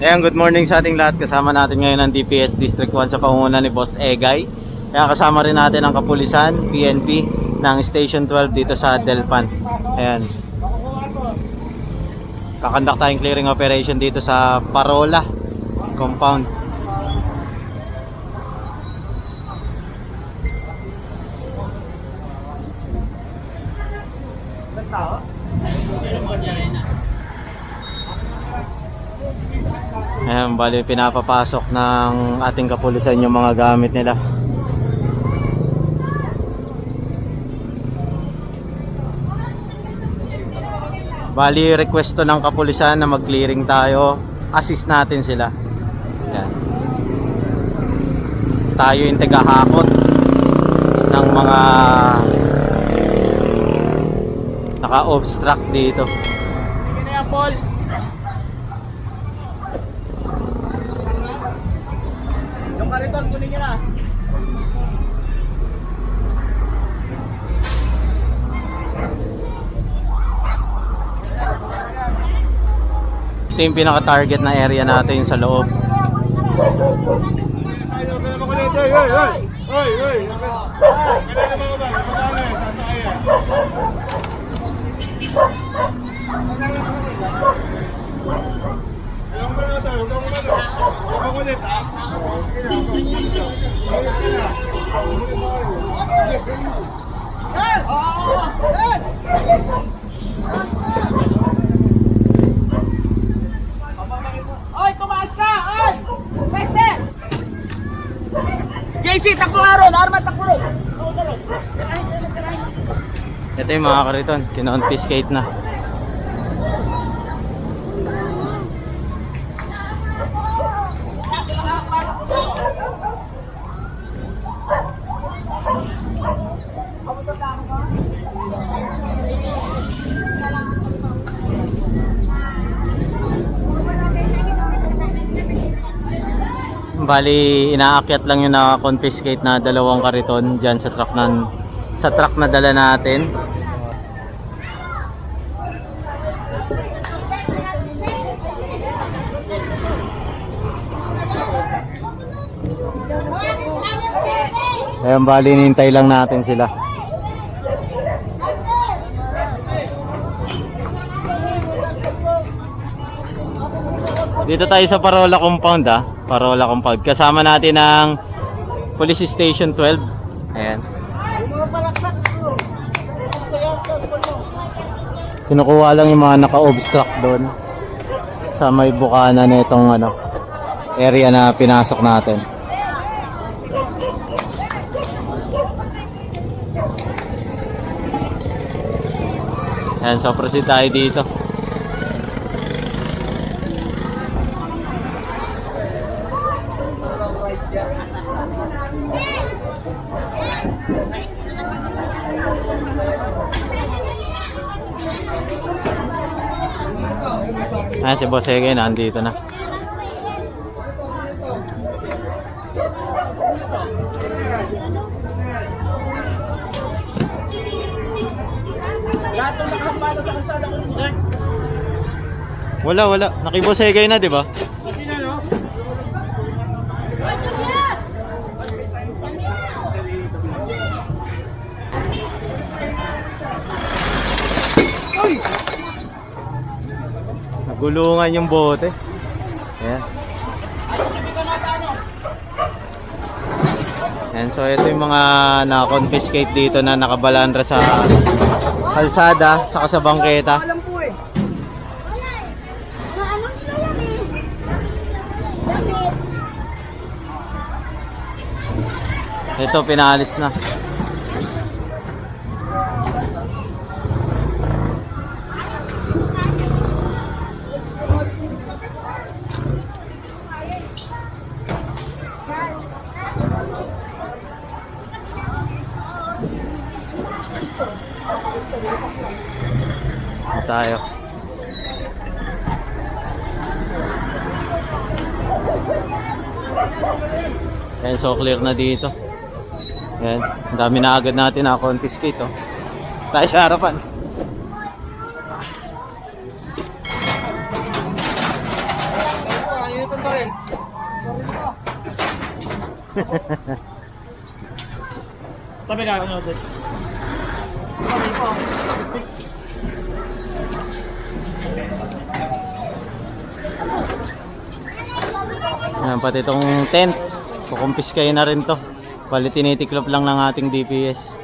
Ayan, good morning sa ating lahat. Kasama natin ngayon ang DPS District 1 sa pangunguna ni Boss Egay. Kaya kasama rin natin ang kapulisan, PNP ng Station 12 dito sa Delpan. Ayan. Kakandak tayong clearing operation dito sa Parola compound. Ayan, bali pinapapasok ng ating kapulisan yung mga gamit nila. Bali request to ng kapulisan na mag-clearing tayo. Assist natin sila. Ayan. Tayo yung tagahakot ng mga naka-obstruct dito. Sige na yan, Paul. Yung kariton, kunin nyo na. Ito yung pinaka-target na area natin sa loob. Oy, tumaas ka! Oy! Pweste! JC, takbo nga ron! Arman, takbo ron! Ito yung mga kariton, kina-confiscate na. Bali, inaakyat lang yung na-confiscate na dalawang kariton dyan sa truck na dala natin. Ayan, bali, nintay lang natin sila. Dito tayo sa Parola compound, Parola compound. Kasama natin ang Police Station 12. Ayan. Kinukuha lang yung mga naka-obstruct doon sa may bukana nitong area na pinasok natin. Ayan, so proceed tayo dito. Ah, si Boss Egay nandito na. Lahat ng nakapala sa kasada ko nito. Wala. Naki-Boss Egay na, di ba? Kasi na, no? Nagulungan yung bote. Ayan. Ayan, so ito yung mga na-confiscate dito na nakabalandra sa kalsada, saka sa bangketa. Alam po eh. Ano nila yan eh? Damit. Ito, pinalis na. Tayo. Ayan, so clear na dito. Ayan, ang dami na agad natin na confiscate, tayo sa harapan. Tabi ka, ano doon? Tabi ko. Ayan, pati itong tent. Kukumpiskay na rin to. Bali tinitiklop lang ng ating DPS.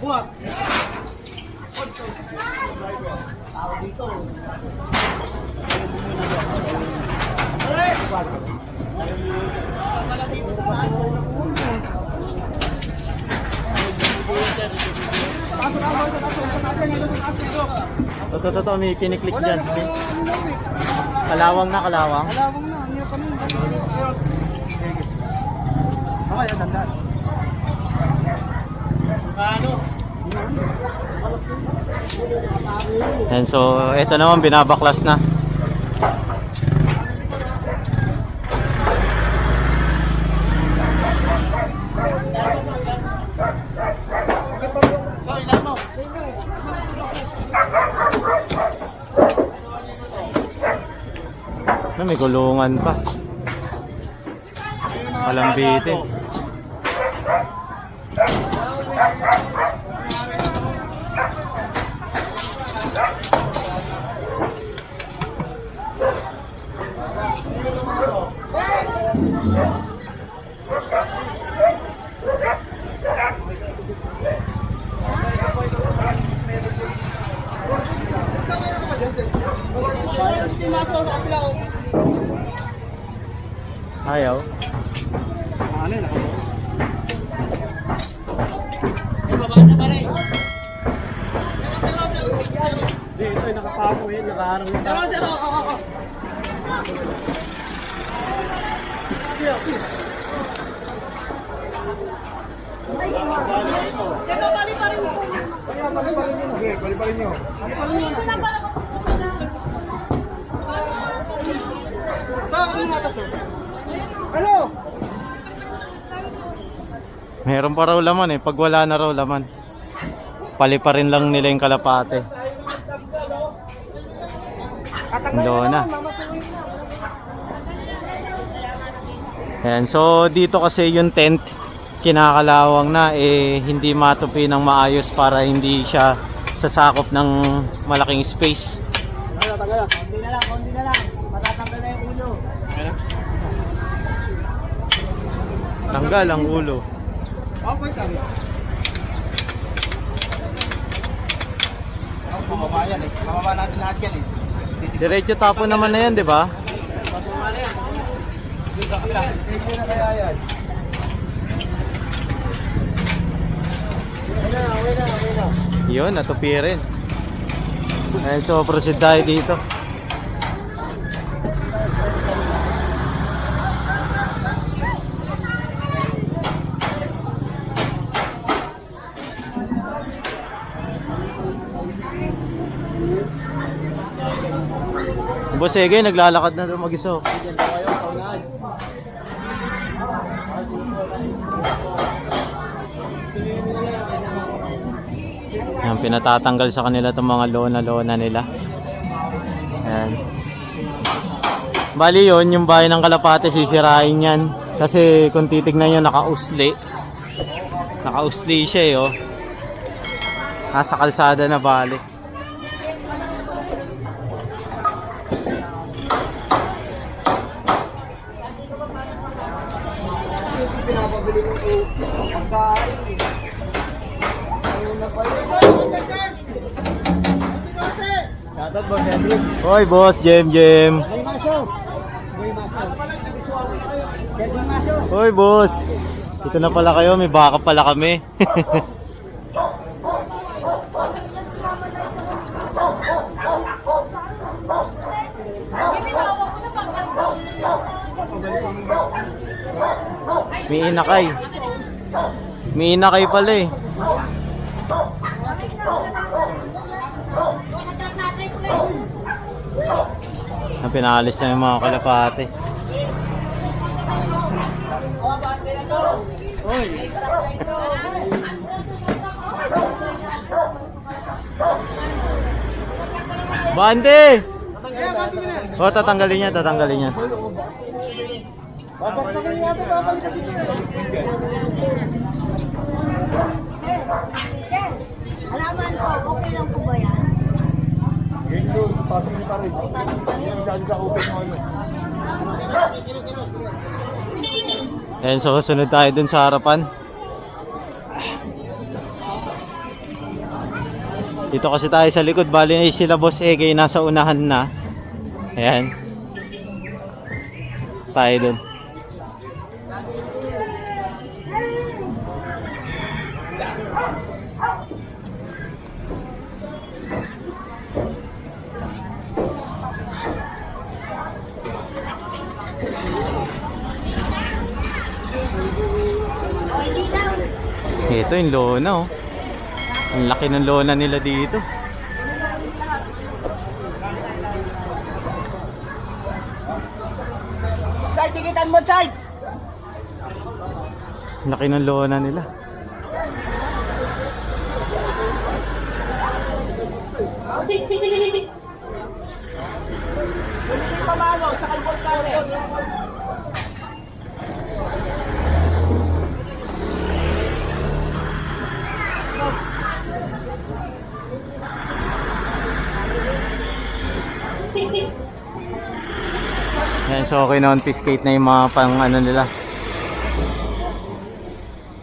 Buwag. Totoo, may kiniklik dyan. Kalawang na, kalawang. Okay, ang ganda. Ano? And so, ito naman, binabaklas na. May gulungan pa. Palambitin. Ayaw. Ano yun? Hindi, ito yung nakapako yun, nakaharang yung tao. Bali-bali nyo. Ano? Meron pa raw laman eh. Pag wala na raw laman, paliparin lang nila yung kalapate. Doon na. Ayan, so dito kasi yung tent kinakalawang na eh, hindi matupi ng maayos para hindi siya sasakop ng malaking space. Konti na lang. Matatanggal na yung ulo. Tanggal ang ulo. Okay, sabi. Mababa yan eh. Mababa natin lahat yan eh. Diretso tapo naman na yan, di ba? Mababa na yan. Dito sa kabila. Dito na kaya yan. Okay na. Yun, natupi rin. Ayan, so proceed tayo dito. Boss Egay, naglalakad na doon mag-isa. Yan, pinatatanggal sa kanila itong mga lona-lona nila. Ayan. Bali yun, yung bahay ng Kalapate sisirain yan. Kasi kung titignan nyo, naka-usli. Naka-usli siya eh, oh. Nasa kalsada na bali. Pinapabili mo pagkain eh. Ayun na pa yun. Shoutout Boss Edric. Hoy boss, Jem. May maso. Hoy boss. Dito na pala kayo, may baka pala kami. May inakay. May inakay pala eh. Pinalis na yung mga Kalapate. Hoy. Bande! O, tatanggalin niya, tatanggalin niya. Babaksakin nga ito, babak kasi ito. Sir, alaman ko, okay lang po ba yan? Ganyan doon, pasok niyo pa rin. Diyan sa open mo ano. Ayan, so sunod tayo dun sa harapan. Dito kasi tayo sa likod, bali na sila Boss Egay nasa unahan na. Ayan. Tayo dun. Ito yung lona oh. Ang laki ng lona nila dito. Chard, tikitan mo, Chard! Ang laki ng lona nila. Hindi pamalo, sa kalbot ka rin. Ayan, so okay na confiscate na yung mga pang ano nila,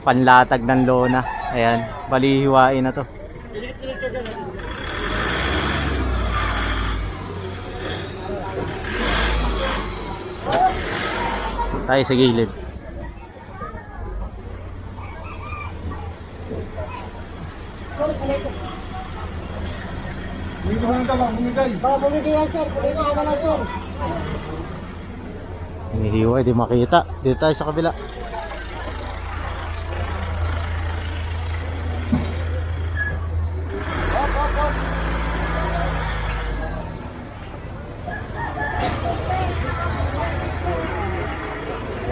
panlatag ng lona. Ayan, balihiwain na to. Tayo sa gilid. Bumigay ka ba? Bumigay. Bumigay yan, sir. Bumigay ka na, sir. Hinihiwa, di makita. Dito tayo sa kabila.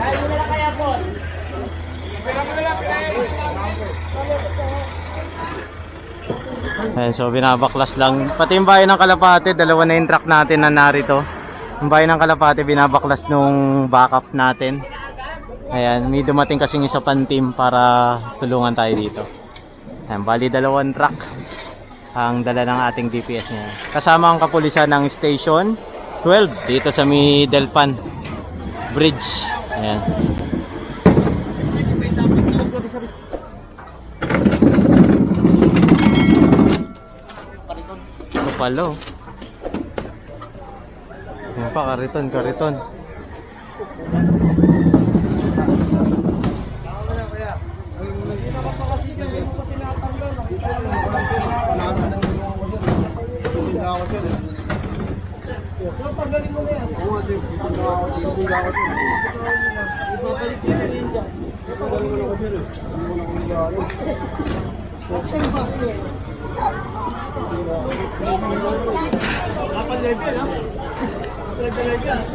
Kaya mo na lang kaya, Paul. Kaya mo na lang, Ayan, so binabaklas lang. Pati yung bayan ng Kalapate, dalawa na yung truck natin na narito. Yung bayan ng Kalapate, binabaklas nung backup natin. Ayan, may dumating kasing isa pang team para tulungan tayo dito. Ayan, bali dalawang truck ang dala ng ating DPS ngayon. Kasama ang kapulisan ng Station 12 dito sa Delpan Bridge. Ayan. Ito pala oh. Ayan pa, kariton, kariton.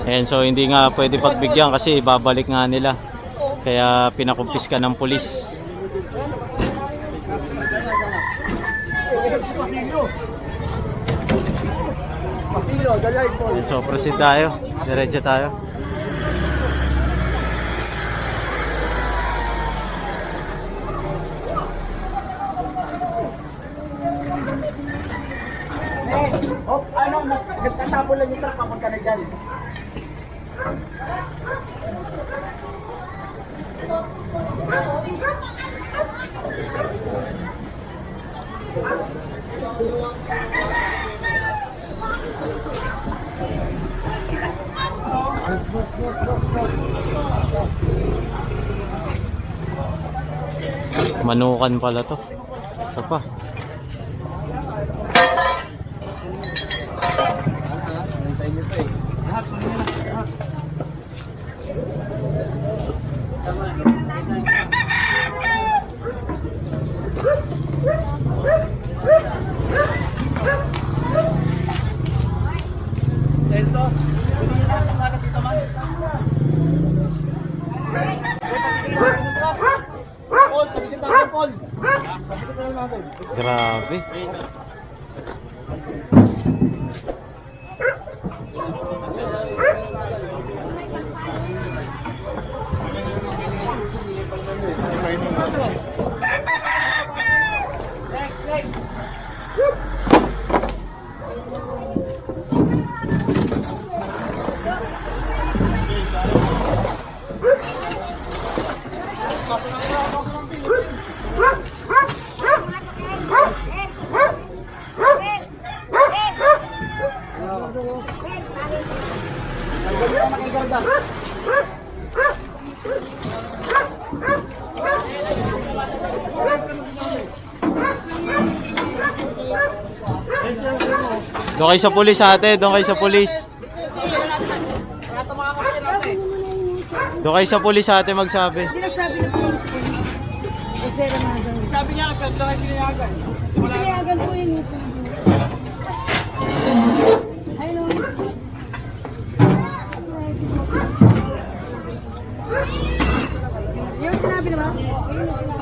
Ayan, so hindi nga pwede pagbigyan kasi babalik nga nila. Kaya pinakumpiska ng pulis. Pasilyo, dalay, Paul. Ayan, so proceed tayo. Diretso tayo. Oh, ano, nagtatapon lang yung truck kapag ka na dyan. Manukan pala to. Ito pa. Celso, hindi na ang mga dito man. Paul, pagkikita natin, Paul. Pagkikita natin. Grabe. Doon kayo sa pulis ate, doon kayo sa pulis. Doon kayo sa pulis ate magsabi. Hindi nagsabi na po yung police. Ofera na daw. Sabi niya, pwede lang pinayagan. Pinayagan po yung ito. Hello. Yung sinabi na ba?